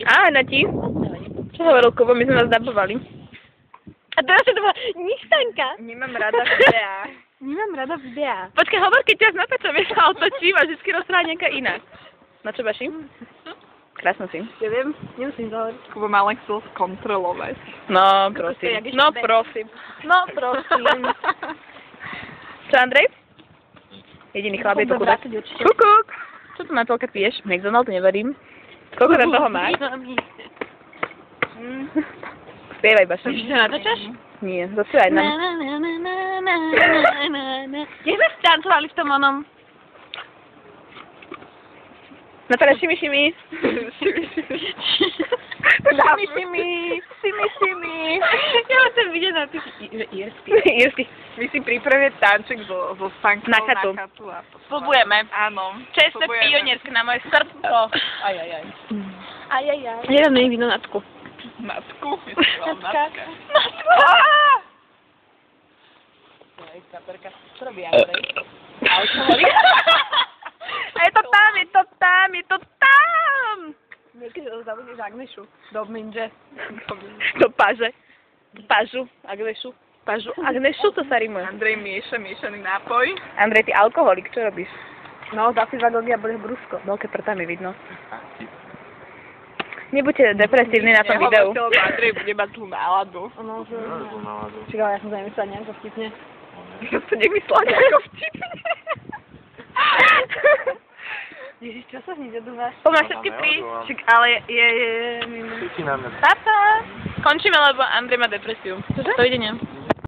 Áno, ti. Čo hovoril Kubo, my sme vás dabovali. A teraz sa to bola Nichtanka. Nemám rada videá. Nemám rada videá. Počkaj, hovor, keď ťa napäčom, vieš, sa otočím a vždycky rozpráva nejaká iná. Na čo, Baši? Krásno si. Ja viem, nemusím to hovoriť. Kubo ma len chcel skontrolovať. No, prosím. No, prosím. No, prosím. Čo, Andrej? Jediný chlap je to chudák. Kukuk! Čo tu Natálka piješ? McDonald, neverím. Koľko tam toho máš? Spievaj, Baša. Už sa natáčaš? Nie, zaspievaj nám. Kde sme stancovali v tom onom? Natália, šimi, šimi. Šimi. Ja ho chcem vidieť na tých Írsky. My si pripravíme tanček so Stankou Na chatu. A Slubujeme. áno. Čestné pionierské na moje srdco. Ajajaj. Ja dám nej víno Natku. Matku? Natka. Čo robí Andrej? Je to tam. Niekedy zabudneš Agnešu. Do minže. Do paže. Pažu, Agnešu, to sa rimuje. Andrej mieša miešaný nápoj. Andrej, ty alkoholik, čo robíš? No, za si 2 dlhý a budeš brúško. Veľké prtami vidno. Nebuďte depresívni na tom videu. Ja hovoril, Andrej bude mať tú náladu. Ono, že... Čakaj, ja som sa nemyslela nejako vtipne. Ja som nemyslela nejako vtipne. Ježiš, čo sa hneď odúvaš? Poďme všetky prísť, ale je... Tata! Končíme, lebo Andrej má depresiu. Dovidenia.